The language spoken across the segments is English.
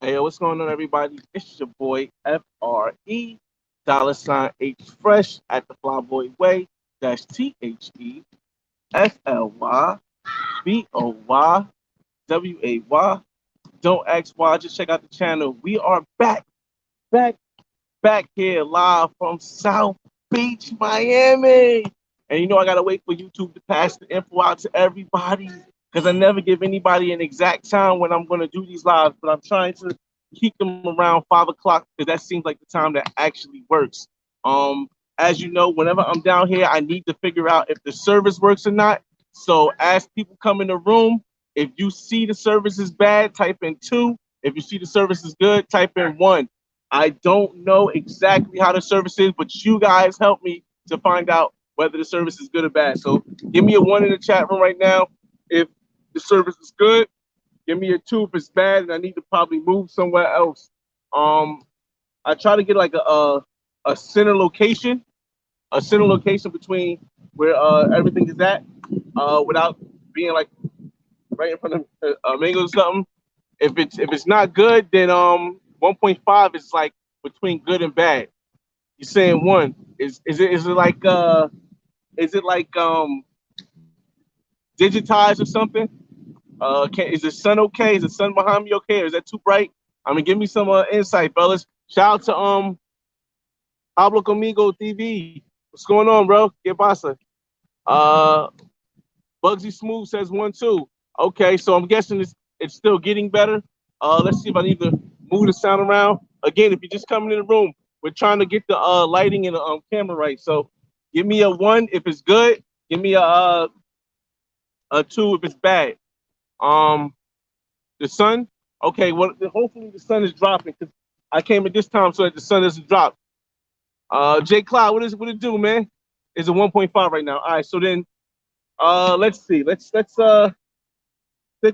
Hey, what's going on, everybody? It's your boy FRE $H Fresh at the Flyboy Way dash THEFLYBOYWAY. Don't ask why, just check out the channel. We are back, back here live from South Beach, Miami. And you know I gotta wait for YouTube to pass the info out to everybody because I never give anybody an exact time when I'm gonna do these lives, but I'm trying to keep them around 5 o'clock because that seems like the time that actually works. As you know, whenever I'm down here, I need to figure out if the service works or not. So as people come in the room, if you see the service is bad, type in two. If you see the service is good, type in one. I don't know exactly how the service is, but you guys help me to find out whether the service is good or bad. So give me a one in the chat room right now if the service is good. Give me a two if it's bad, and I need to probably move somewhere else. Um, I try to get like a center location between where everything is at, without being like right in front of Mango or something. If it's not good, then 1.5 is like between good and bad. You're saying one. Is it like digitized or something? Is the sun okay? Is the sun behind me okay? Or is that too bright? I mean, give me some insight, fellas. Shout out to Pablo Conmigo TV. What's going on, bro? ¿Qué pasa? Uh, Bugsy Smooth says 1-2. Okay, so I'm guessing it's still getting better. Let's see if I need to move the sound around. Again, if you're just coming in the room, we're trying to get the lighting and the camera right. So give me a one if it's good. Give me a two if it's bad. Um, the sun. Okay, well, hopefully the sun is dropping because I came at this time so that the sun doesn't drop. J Cloud, what it do, man? It's a 1.5 right now. All right, so then let's see. Let's stick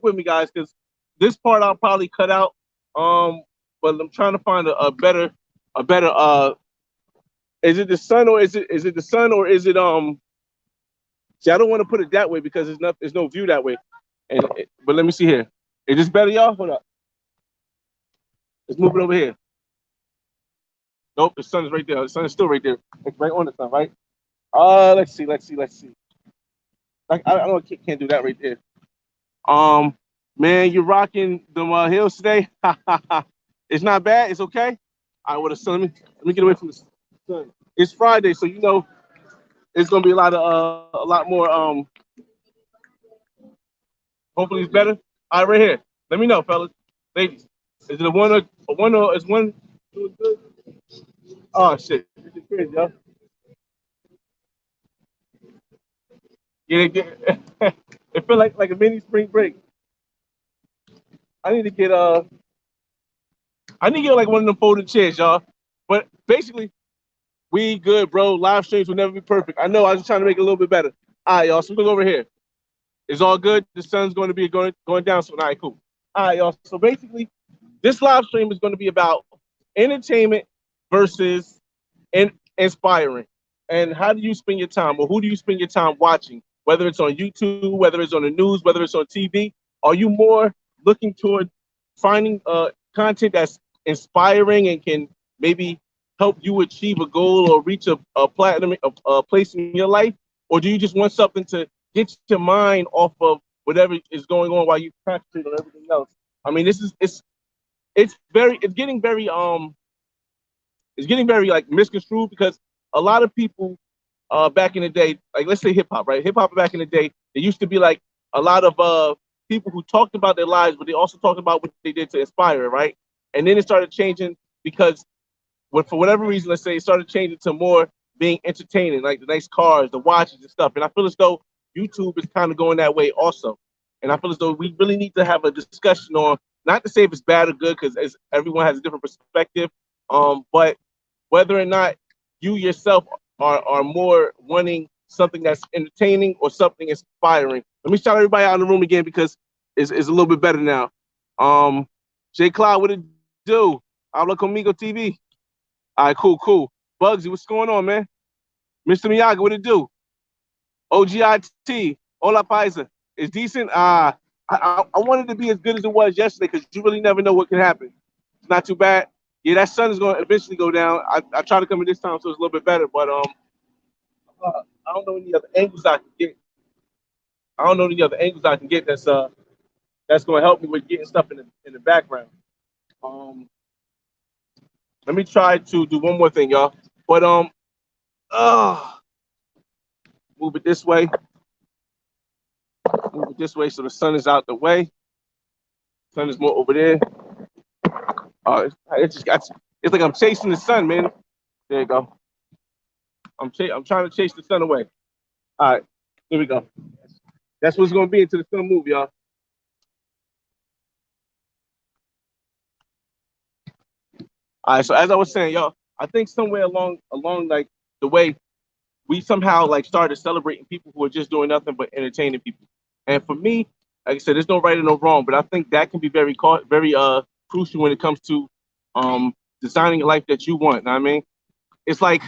with me, guys, because this part I'll probably cut out. But I'm trying to find a better is it the sun or is it the sun or is it see, I don't want to put it that way because there's no view that way. But let me see here. Is this better, y'all? Hold up. Let's move it over here. Nope, the sun is right there. The sun is still right there. It's right on the sun, right? Let's see. I don't can't do that right there. Um, man, you're rocking the hills today. It's not bad. It's okay. All right, well, the sun. Let me get away from the sun. It's Friday, so you know it's gonna be a lot more. Hopefully, it's better. All right, right here. Let me know, fellas, ladies. Is it a one or is one? Oh shit, this is crazy, yo. Get it feel like a mini spring break. I need to get I need to get like one of them folded chairs, y'all. But basically, we good, bro. Live streams will never be perfect. I know. I was just trying to make it a little bit better. All right, y'all. So we look over here. It's all good. The sun's going to be going down soon. All right, cool. All right, y'all. So basically, this live stream is going to be about entertainment versus inspiring. And how do you spend your time, or who do you spend your time watching? Whether it's on YouTube, whether it's on the news, whether it's on TV, are you more looking toward finding content that's inspiring and can maybe help you achieve a goal or reach a platinum a place in your life, or do you just want something to get your mind off of whatever is going on while you concentrate on everything else? I mean, this is it's getting very like misconstrued because a lot of people back in the day, like let's say hip hop, right? Hip hop back in the day, it used to be like a lot of people who talked about their lives, but they also talked about what they did to inspire, right? And then it started changing because for whatever reason, let's say it started changing to more being entertaining, like the nice cars, the watches and stuff. And I feel as though YouTube is kind of going that way also. And I feel as though we really need to have a discussion on, not to say if it's bad or good, because everyone has a different perspective, but whether or not you yourself are more wanting something that's entertaining or something inspiring. Let me shout everybody out in the room again because it's a little bit better now. J Cloud, what it do? Habla Conmigo TV. All right, cool. Bugsy, what's going on, man? Mr. Miyagi, what it do? OGIT, Hola Paisa. It's decent. I wanted to be as good as it was yesterday because you really never know what can happen. It's not too bad. Yeah, that sun is going to eventually go down. I try to come in this time so it's a little bit better, but I don't know any other angles I can get. I don't know any other angles I can get that's going to help me with getting stuff in the background. Um, Let me try to do one more thing, y'all. But uh, move it this way. Move it this way so the sun is out the way. Sun is more over there. It just got. It's like I'm chasing the sun, man. There you go. I'm trying to chase the sun away. All right, here we go. That's what's gonna be until the sun move, y'all. All right. So as I was saying, y'all, I think somewhere along like the way we somehow like started celebrating people who are just doing nothing but entertaining people. And for me, like I said, there's no right and no wrong, but I think that can be very crucial when it comes to designing a life that you want. Know what I mean, it's like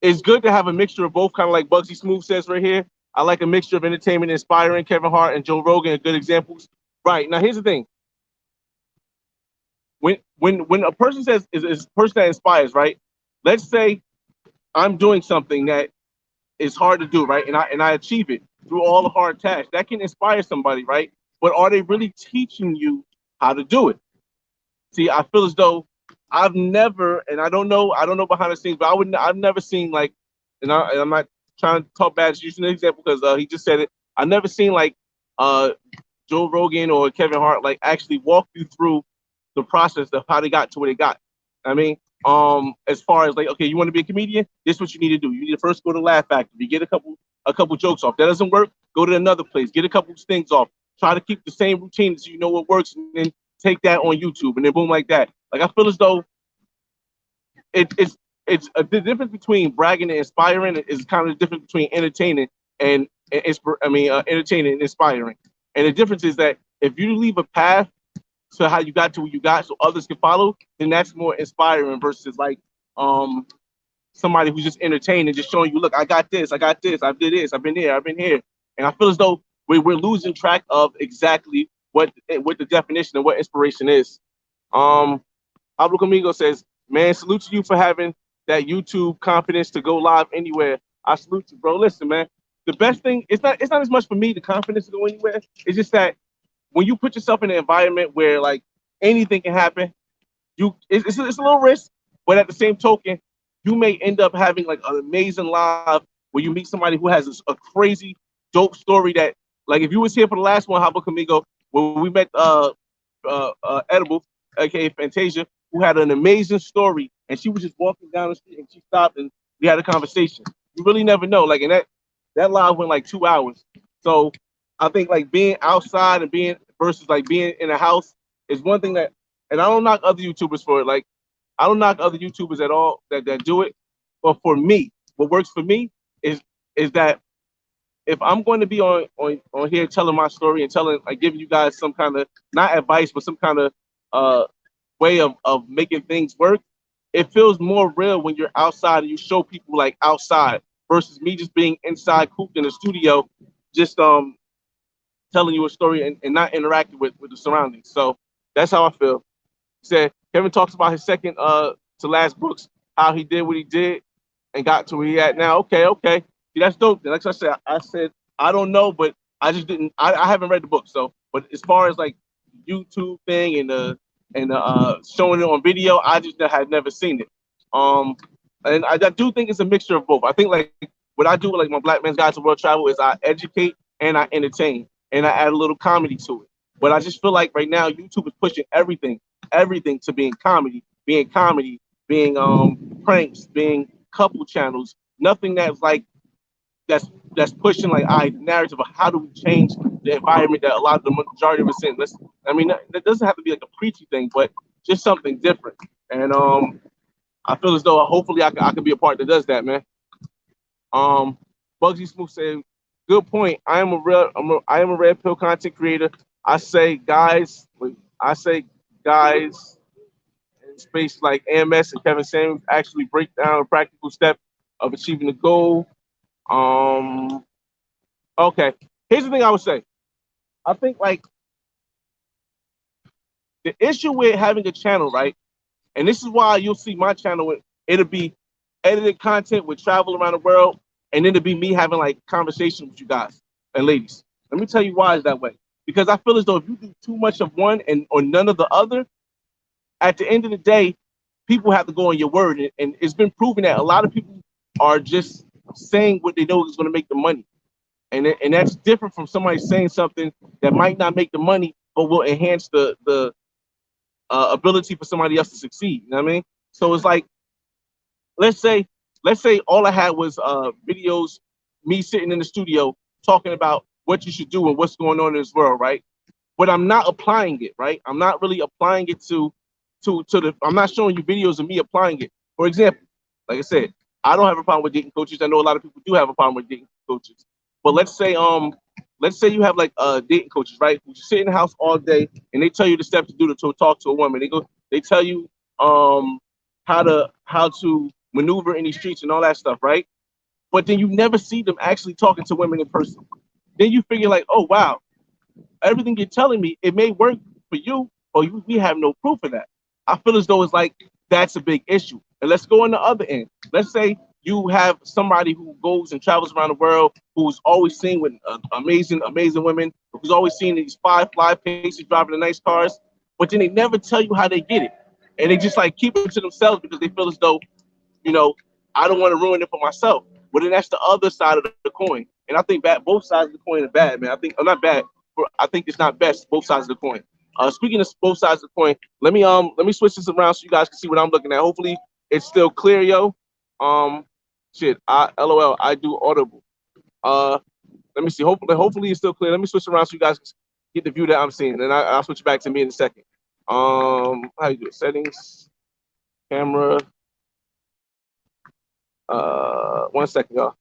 it's good to have a mixture of both, kind of like Bugsy Smooth says right here. I like a mixture of entertainment, inspiring. Kevin Hart and Joe Rogan are good examples. Right now, here's the thing: when a person says is a person that inspires, right? Let's say I'm doing something that is hard to do, right? And I achieve it through all the hard tasks. That can inspire somebody, right? But are they really teaching you how to do it? See, I feel as though I've never, and I don't know behind the scenes, but I've never seen like, and I'm not trying to talk bad, just using an example because he just said it. I've never seen like uh, Joe Rogan or Kevin Hart like actually walk you through the process of how they got to where they got. I mean, as far as like, okay, you want to be a comedian? This is what you need to do. You need to first go to Laugh Factory, get a couple jokes off. That doesn't work. Go to another place, get a couple things off. Try to keep the same routine so you know what works, and then take that on YouTube, and then boom, like that. Like I feel as though it's the difference between bragging and inspiring is kind of the difference between entertaining and entertaining and inspiring. And the difference is that if you leave a path to how you got to where you got, so others can follow, then that's more inspiring versus like um somebody who's just entertaining, just showing you, look, I got this, I did this, I've been there, I've been here, and I feel as though we're losing track of exactly what the definition of what inspiration is. Um, Pablo Comigo says, man, salute to you for having that YouTube confidence to go live anywhere. I salute you, bro. Listen, man. The best thing, it's not as much for me, the confidence to go anywhere. It's just that when you put yourself in an environment where like anything can happen, it's a little risk, but at the same token, you may end up having like an amazing live where you meet somebody who has a crazy dope story that like if you was here for the last one, Pablo Comigo, when we met Edible, aka Fantasia, who had an amazing story, and she was just walking down the street and she stopped and we had a conversation. You really never know. Like, and that live went like 2 hours. So I think like being outside and being versus like being in a house is one thing that, and I don't knock other YouTubers for it. Like, I don't knock other YouTubers at all that do it. But for me, what works for me is is that if I'm going to be on here telling my story and telling like giving you guys some kind of not advice but some kind of uh way of making things work, it feels more real when you're outside and you show people like outside versus me just being inside cooped in the studio, just telling you a story and not interacting with the surroundings. So that's how I feel. He said Kevin talks about his second to last books, how he did what he did and got to where he at now. Okay, okay. See, that's dope. Like I said I don't know, but I just didn't. I haven't read the book, so. But as far as like YouTube thing and showing it on video, I just had never seen it. Um, and I do think it's a mixture of both. I think like what I do with like my Black Man's Guide to World Travel is I educate and I entertain and I add a little comedy to it. But I just feel like right now YouTube is pushing everything to being pranks, being couple channels. Nothing that's pushing like the narrative of how do we change the environment that a lot of the majority of us in. I mean, that doesn't have to be like a preachy thing, but just something different. And I feel as though hopefully I can be a part that does that, man. Um, Bugsy Smooth said, "Good point. I am a red pill content creator. I say guys, I say guys in space like AMS and Kevin Samuels actually break down a practical step of achieving the goal. Um, okay. Here's the thing I would say. I think like The issue with having a channel, right? And this is why you'll see my channel. It'll be edited content with travel around the world, and then it'll be me having like conversations with you guys and ladies. Let me tell you why it's that way. Because I feel as though if you do too much of one and or none of the other, at the end of the day, people have to go on your word. And it's been proven that a lot of people are just saying what they know is going to make the money. And that's different from somebody saying something that might not make the money, but will enhance the ability for somebody else to succeed. You know what I mean? So it's like, let's say all I had was videos, me sitting in the studio talking about what you should do and what's going on in this world, right? But I'm not applying it, right? I'm not really applying it to the. I'm not showing you videos of me applying it. For example, like I said, I don't have a problem with dating coaches. I know a lot of people do have a problem with dating coaches. But let's say you have like dating coaches, right? Who sit in the house all day and they tell you the steps to do to talk to a woman. They tell you how to maneuver in these streets and all that stuff, right? But then you never see them actually talking to women in person. Then you figure like, oh wow, everything you're telling me, it may work for you, or we have no proof of that. I feel as though it's like that's a big issue. And let's go on the other end. Let's say you have somebody who goes and travels around the world, who's always seen with amazing women, who's always seen these fly places, driving the nice cars, but then they never tell you how they get it. And they just like keep it to themselves because they feel as though, you know, I don't want to ruin it for myself. But then that's the other side of the coin. And I think both sides of the coin are bad, man. I think, not bad, but I think it's not best, both sides of the coin. Speaking of both sides of the coin, let me switch this around so you guys can see what I'm looking at. Hopefully it's still clear, yo. LOL, I do Audible. Let me see. Hopefully it's still clear. Let me switch around so you guys can get the view that I'm seeing, and I'll switch back to me in a second. How you do it? Settings, camera. 1 second, y'all.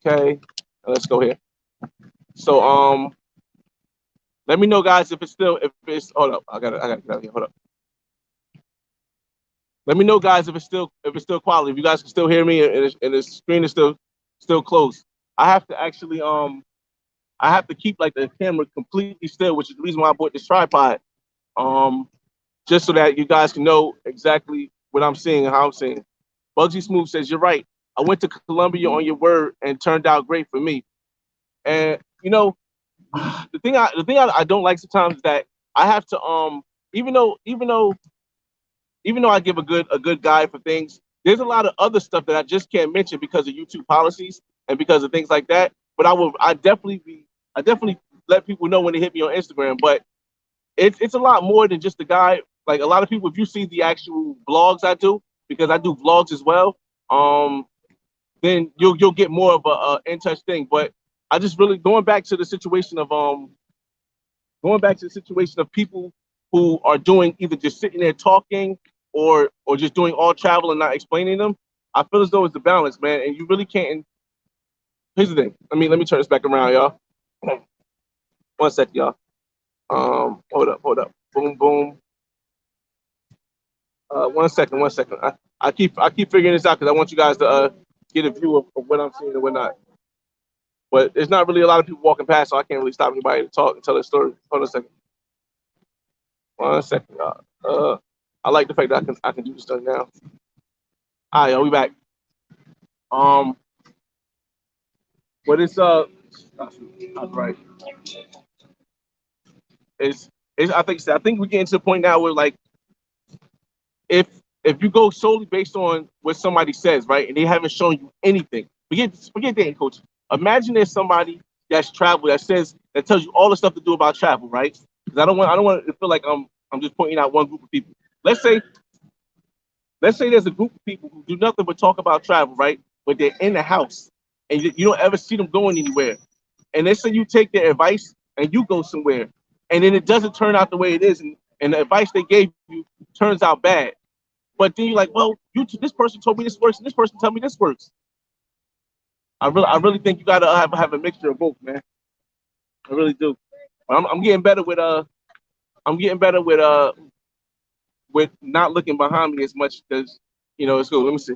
Okay, let's go here. So let me know, guys, if it's hold up. I gotta get out of here. Hold up. Let me know, guys, if it's still quality. If you guys can still hear me and the screen is still closed. I have to actually I have to keep like the camera completely still, which is the reason why I bought this tripod. Just so that you guys can know exactly what I'm seeing and how I'm seeing. Bugsy Smooth says, you're right. I went to Columbia on your word and turned out great for me. And you know, the thing I don't like sometimes is that I have to even though I give a good guide for things, there's a lot of other stuff that I just can't mention because of YouTube policies and because of things like that. But I definitely let people know when they hit me on Instagram. But it's a lot more than just the guide. Like a lot of people, if you see the actual vlogs I do, because I do vlogs as well, then you'll get more of a in touch thing. But I just really going back to the situation of people who are doing either just sitting there talking or just doing all travel and not explaining them. I feel as though it's the balance, man, and you really can't. Here's the thing. Let me turn this back around, y'all. 1 second, y'all. Hold up. Boom, boom. 1 second. I keep figuring this out because I want you guys to get a view of what I'm seeing and whatnot. But there's not really a lot of people walking past, so I can't really stop anybody to talk and tell their story. Hold on a second. 1 second, y'all. I like the fact that I can do this stuff now. All right, y'all, we back. But it's right. I think we're getting to the point now where like if you go solely based on what somebody says, right, and they haven't shown you anything, forget dating coach. Imagine there's somebody that's traveled that tells you all the stuff to do about travel, right? Because I don't want to feel like I'm just pointing out one group of people. Let's say there's a group of people who do nothing but talk about travel, right? But they're in the house and you don't ever see them going anywhere. And let's say you take their advice and you go somewhere, and then it doesn't turn out the way it is, and the advice they gave you turns out bad. But then you're like, well, this person told me this works, and this person told me this works. I really think you gotta have a mixture of both, man. I really do. I'm getting better with with not looking behind me as much as it's cool. Let me see.